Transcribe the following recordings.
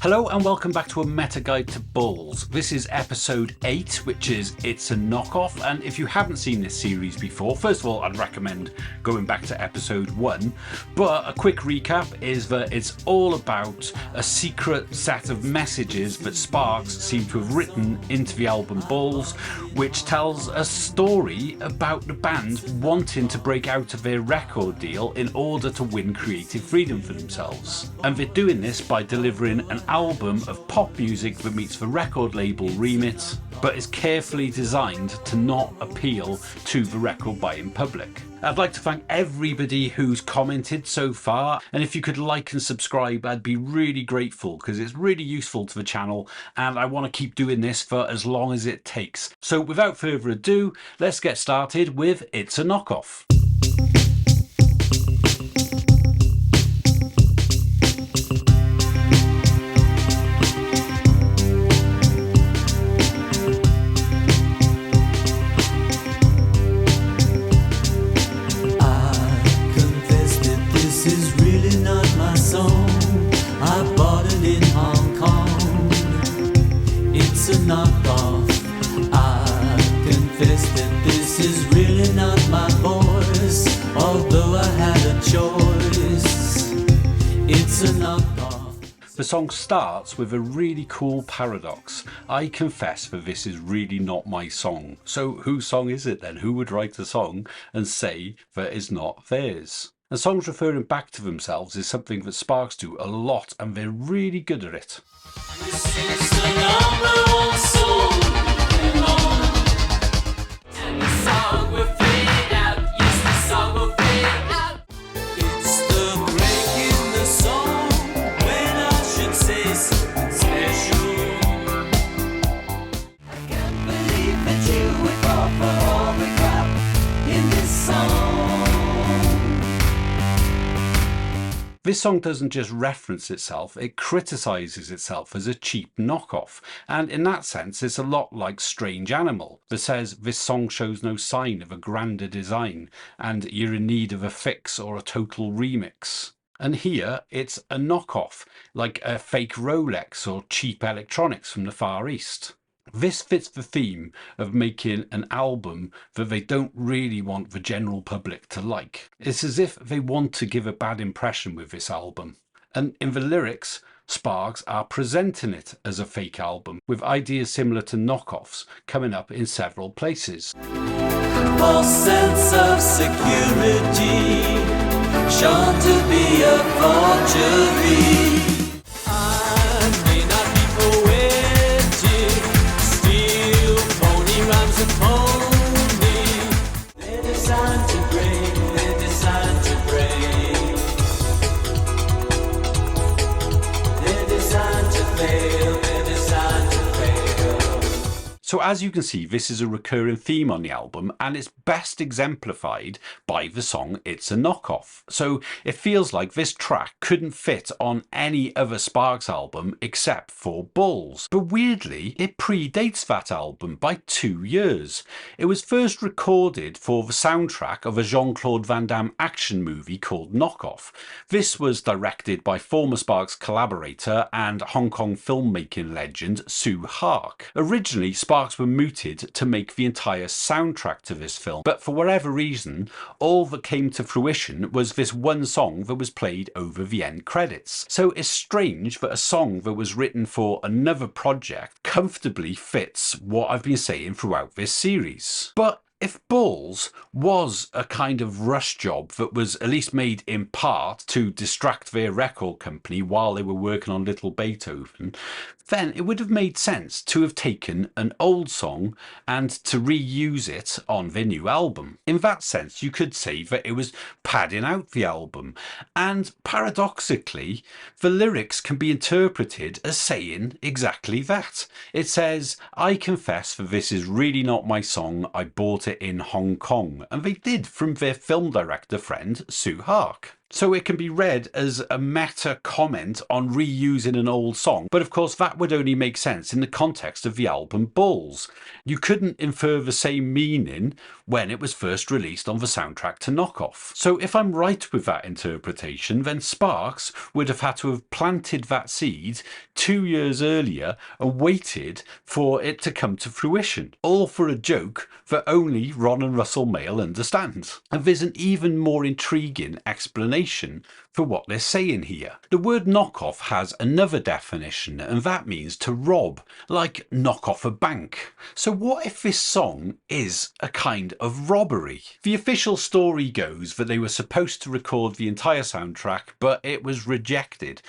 Hello and welcome back to a meta guide to Bulls. This is episode 8, which is It's a Knockoff, and if you haven't seen this series before, first of all I'd recommend going back to episode 1, but a quick recap is that it's all about a secret set of messages that SPARKS seem to have written into the album Bulls, which tells a story about the band wanting to break out of their record deal in order to win creative freedom for themselves. And they're doing this by delivering an album of pop music that meets the record label remit, but is carefully designed to not appeal to the record buying public. I'd like to thank everybody who's commented so far, and if you could like and subscribe, I'd be really grateful because it's really useful to the channel and I want to keep doing this for as long as it takes. So without further ado, let's get started with It's a Knockoff. It's a knockoff. I confess that this is really not my voice, although I had a choice. It's a knockoff. The song starts with a really cool paradox. I confess that this is really not my song. So whose song is it then? Who would write a song and say that it's not theirs? And songs referring back to themselves is something that SPARKS do a lot, and they're really good at it. This is the number one song and the song will fade out. Yes, the song will fade out. It's the break in the song when I should say something special. I can't believe that you would fall for all the crap in this song. This song doesn't just reference itself, it criticises itself as a cheap knockoff, and in that sense it's a lot like Strange Animal that says this song shows no sign of a grander design and you're in need of a fix or a total remix. And here it's a knockoff, like a fake Rolex or cheap electronics from the Far East. This fits the theme of making an album that they don't really want the general public to like. It's as if they want to give a bad impression with this album. And in the lyrics, SPARKS are presenting it as a fake album, with ideas similar to knockoffs coming up in several places. False sense of security, shown to be a forgery. So as you can see, this is a recurring theme on the album, and it's best exemplified by the song It's a Knockoff. So it feels like this track couldn't fit on any other SPARKS album except for Bulls. But weirdly, it predates that album by 2 years. It was first recorded for the soundtrack of a Jean-Claude Van Damme action movie called Knockoff. This was directed by former SPARKS collaborator and Hong Kong filmmaking legend Sue Hark. Originally, SPARKS were mooted to make the entire soundtrack to this film, but for whatever reason, all that came to fruition was this one song that was played over the end credits. So it's strange that a song that was written for another project comfortably fits what I've been saying throughout this series. But if Bulls was a kind of rush job that was at least made in part to distract their record company while they were working on Little Beethoven, then it would have made sense to have taken an old song and to reuse it on their new album. In that sense, you could say that it was padding out the album. And paradoxically, the lyrics can be interpreted as saying exactly that. It says, I confess that this is really not my song, I bought it in Hong Kong. And they did, from their film director friend Sue Hark. So it can be read as a meta comment on reusing an old song, but of course that would only make sense in the context of the album Balls. You couldn't infer the same meaning when it was first released on the soundtrack to Knockoff. So if I'm right with that interpretation, then Sparks would have had to have planted that seed 2 years earlier and waited for it to come to fruition, all for a joke that only Ron and Russell Mael understand. And there's an even more intriguing explanation for what they're saying here. The word knockoff has another definition, and that means to rob, like knock off a bank. So what if this song is a kind of robbery? The official story goes that they were supposed to record the entire soundtrack, but it was rejected.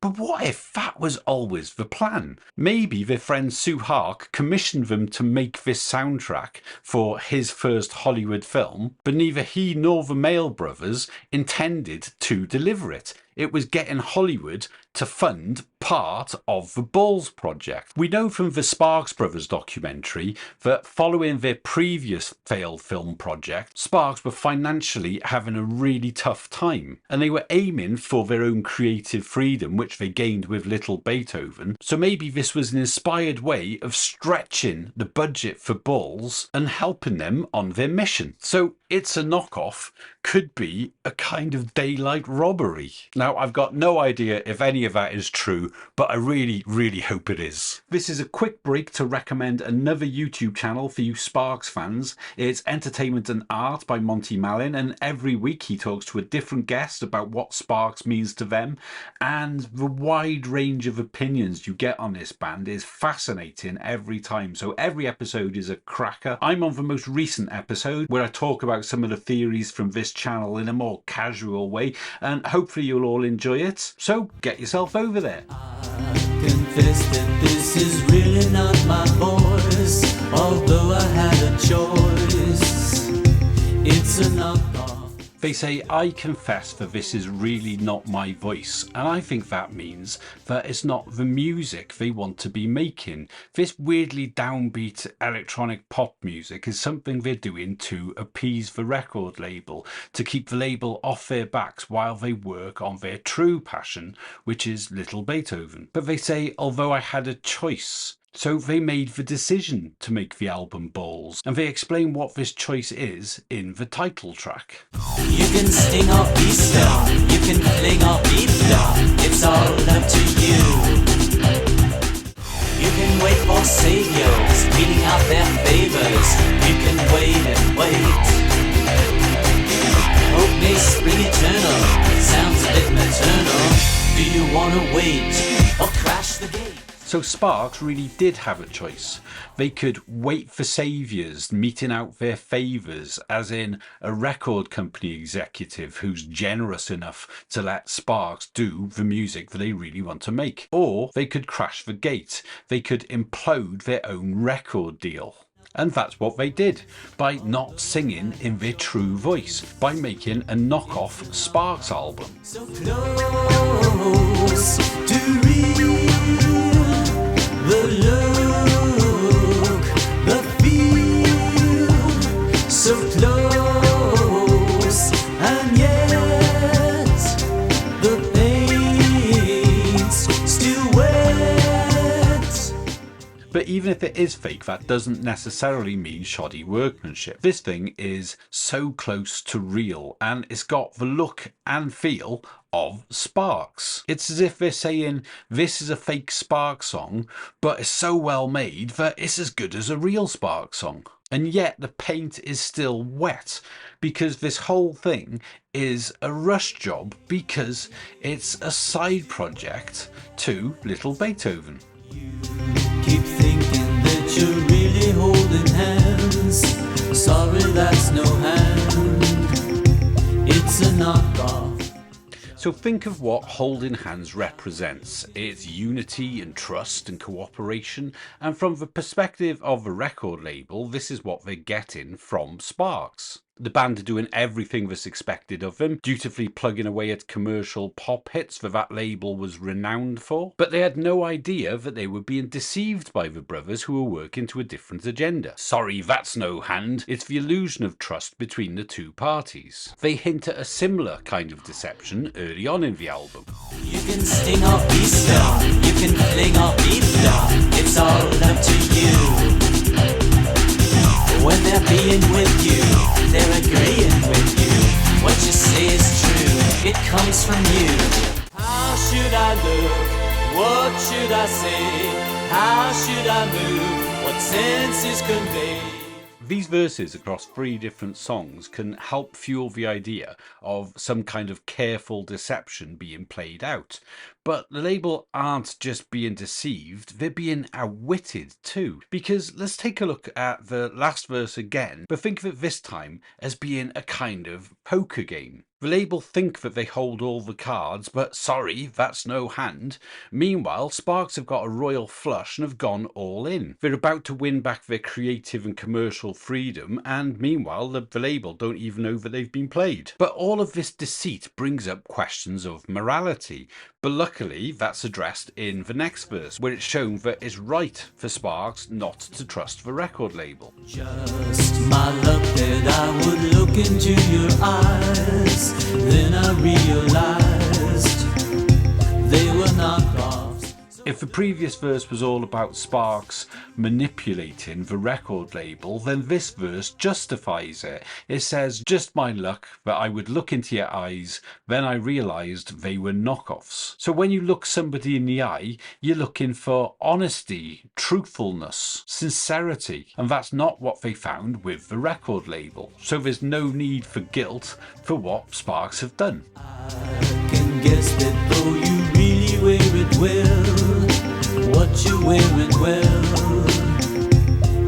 But what if that was always the plan? Maybe their friend Sue Hark commissioned them to make this soundtrack for his first Hollywood film, but neither he nor the Mael brothers intended to deliver it. It was getting Hollywood to fund part of the Balls project. We know from the Sparks Brothers documentary that following their previous failed film project, Sparks were financially having a really tough time, and they were aiming for their own creative freedom, which they gained with Little Beethoven. So maybe this was an inspired way of stretching the budget for Balls and helping them on their mission. So It's a Knockoff could be a kind of daylight robbery. Now, I've got no idea if any of that is true, but I really hope it is. This is a quick break to recommend another YouTube channel for you Sparks fans. It's Entertainment and Art by Monty Malin, and every week he talks to a different guest about what Sparks means to them, and the wide range of opinions you get on this band is fascinating every time. So every episode is a cracker. I'm on the most recent episode where I talk about some of the theories from this channel in a more casual way, and hopefully you'll all enjoy it. So get yourself over there. I confess that this is really not my voice, although I had a choice. It's a knockoff. They say, I confess that this is really not my voice, and I think that means that it's not the music they want to be making. This weirdly downbeat electronic pop music is something they're doing to appease the record label, to keep the label off their backs while they work on their true passion, which is Little Beethoven. But they say, although I had a choice. So they made the decision to make the album Balls, and they explain what this choice is in the title track. You can sting or be stung, you can fling or be flung, it's all up to you. You can wait for saviors, beating out their favors, you can wait and wait. Hope may spring eternal, sounds a bit maternal, do you wanna wait or crash the gate? So Sparks really did have a choice. They could wait for saviours meting out their favours, as in a record company executive who's generous enough to let Sparks do the music that they really want to make. Or they could crash the gate. They could implode their own record deal. And that's what they did, by not singing in their true voice, by making a knockoff Sparks album. So close to real, the look, the feel, so close, and yet the paint's still wet. But even if it is fake, that doesn't necessarily mean shoddy workmanship. This thing is so close to real, and it's got the look and feel of Sparks. It's as if they're saying this is a fake Sparks song, but it's so well made that it's as good as a real Sparks song. And yet the paint is still wet, because this whole thing is a rush job, because it's a side project to Little Beethoven. Keep thinking that you're really holding hands. Sorry, that's no hand. It's a knockoff. So think of what holding hands represents. It's unity and trust and cooperation. And from the perspective of a record label, this is what they're getting from Sparks. The band are doing everything that's expected of them, dutifully plugging away at commercial pop hits that label was renowned for, but they had no idea that they were being deceived by the brothers who were working to a different agenda. Sorry, that's no hand. It's the illusion of trust between the two parties. They hint at a similar kind of deception early on in the album. You can sting or be stung, you can fling or be flung, it's all up to you. When they're being with you, they're agreeing with you. What you say is true, it comes from you. How should I look? What should I say? How should I move? What sense is conveyed? These verses across 3 different songs can help fuel the idea of some kind of careful deception being played out. But the label aren't just being deceived, they're being outwitted too. Because let's take a look at the last verse again, but think of it this time as being a kind of poker game. The label think that they hold all the cards, but sorry, that's no hand. Meanwhile, Sparks have got a royal flush and have gone all in. They're about to win back their creative and commercial freedom, and meanwhile, the label don't even know that they've been played. But all of this deceit brings up questions of morality. But luckily, that's addressed in the next verse, where it's shown that it's right for Sparks not to trust the record label. Just my luck that I would look into your eyes, then I realized they were knockoffs. If the previous verse was all about Sparks manipulating the record label, then this verse justifies it. It says, just my luck that I would look into your eyes, then I realised they were knockoffs. So when you look somebody in the eye, you're looking for honesty, truthfulness, sincerity, and that's not what they found with the record label. So there's no need for guilt for what Sparks have done. I can guess that though you really wear it well, what you're wearing well,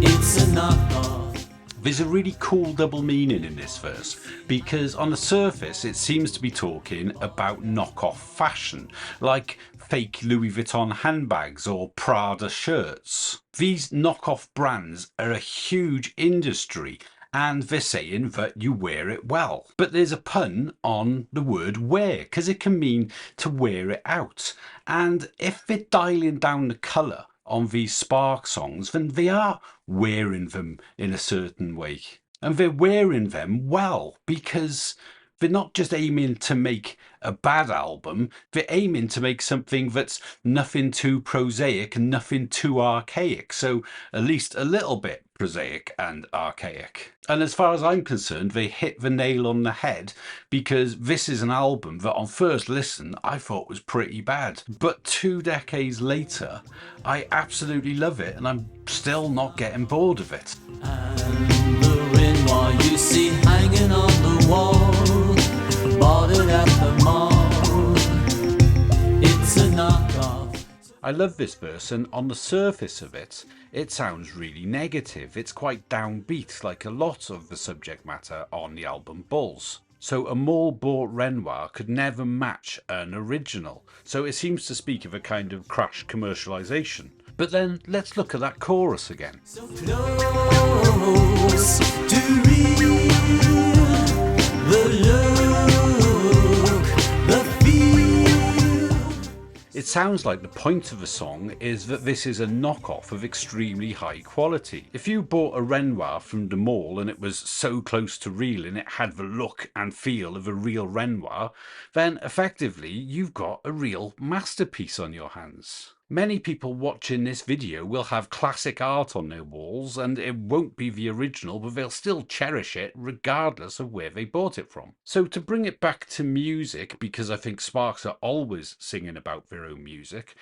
it's a knockoff. There's a really cool double meaning in this verse, because on the surface it seems to be talking about knockoff fashion, like fake Louis Vuitton handbags or Prada shirts. These knockoff brands are a huge industry, and they're saying that you wear it well. But there's a pun on the word wear, because it can mean to wear it out. And if they're dialing down the colour on these Spark songs, then they are wearing them in a certain way. And they're wearing them well, because they're not just aiming to make a bad album, they're aiming to make something that's nothing too prosaic and nothing too archaic. So at least a little bit prosaic and archaic. And as far as I'm concerned, they hit the nail on the head, because this is an album that on first listen I thought was pretty bad. But 2 decades later, I absolutely love it, and I'm still not getting bored of it. And the Renoir you see hanging on the wall, bought it at the mall, it's a knockoff. I love this verse, and on the surface of it, it sounds really negative. It's quite downbeat, like a lot of the subject matter on the album Bulls. So a mall-bought Renoir could never match an original, so it seems to speak of a kind of crash commercialisation. But then let's look at that chorus again. So close to real, the look, the feel. It sounds like the point of the song is that this is a knockoff of extremely high quality. If you bought a Renoir from the mall and it was so close to real and it had the look and feel of a real Renoir, then effectively you've got a real masterpiece on your hands. Many people watching this video will have classic art on their walls, and it won't be the original, but they'll still cherish it regardless of where they bought it from. So to bring it back to music, because I think Sparks are always singing about their own music,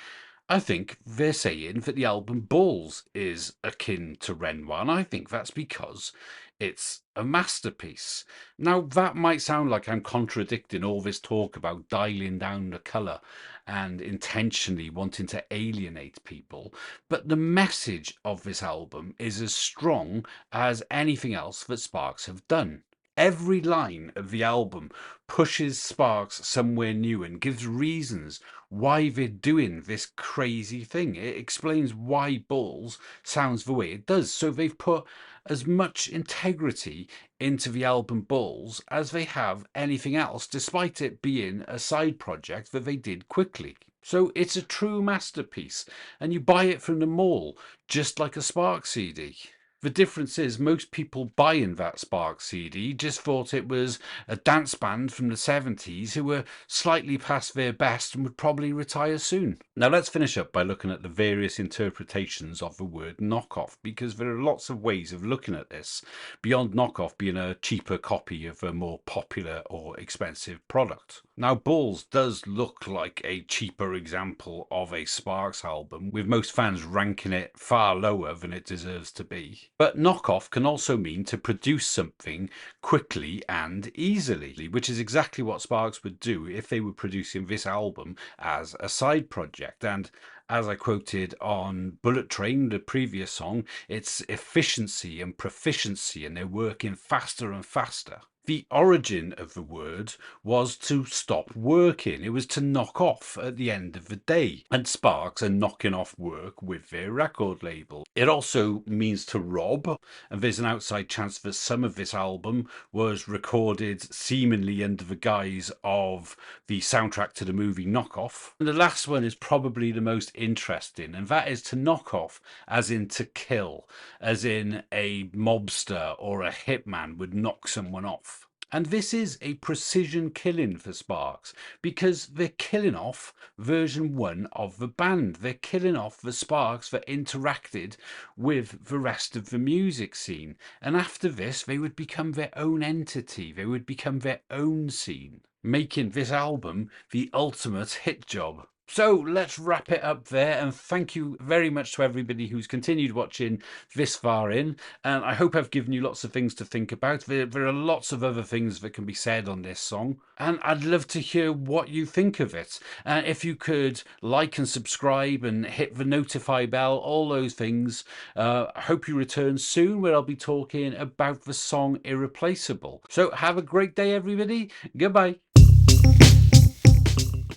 I think they're saying that the album Bulls is akin to Renoir, and I think that's because it's a masterpiece. Now, that might sound like I'm contradicting all this talk about dialing down the colour and intentionally wanting to alienate people, but the message of this album is as strong as anything else that Sparks have done. Every line of the album pushes Sparks somewhere new and gives reasons why they're doing this crazy thing. It explains why Bulls sounds the way it does. So they've put as much integrity into the album Balls as they have anything else, despite it being a side project that they did quickly. So it's a true masterpiece, and you buy it from the mall, just like a Sparks CD. The difference is most people buying that Sparks CD just thought it was a dance band from the 70s who were slightly past their best and would probably retire soon. Now let's finish up by looking at the various interpretations of the word knockoff, because there are lots of ways of looking at this, beyond knockoff being a cheaper copy of a more popular or expensive product. Now Balls does look like a cheaper example of a Sparks album, with most fans ranking it far lower than it deserves to be. But knockoff can also mean to produce something quickly and easily, which is exactly what Sparks would do if they were producing this album as a side project. And as I quoted on Bullet Train, the previous song, it's efficiency and proficiency, and they're working faster and faster. The origin of the word was to stop working. It was to knock off at the end of the day. And Sparks are knocking off work with their record label. It also means to rob. And there's an outside chance that some of this album was recorded seemingly under the guise of the soundtrack to the movie Knockoff. And the last one is probably the most interesting, and that is to knock off, as in to kill, as in a mobster or a hitman would knock someone off. And this is a precision killing for Sparks, because they're killing off version 1 of the band. They're killing off the Sparks that interacted with the rest of the music scene. And after this, they would become their own entity. They would become their own scene, making this album the ultimate hit job. So let's wrap it up there, and thank you very much to everybody who's continued watching this far in, and I hope I've given you lots of things to think about. There are lots of other things that can be said on this song, and I'd love to hear what you think of it. If you could like and subscribe and hit the notify bell, all those things. I hope you return soon, where I'll be talking about the song Irreplaceable. So have a great day, everybody. Goodbye.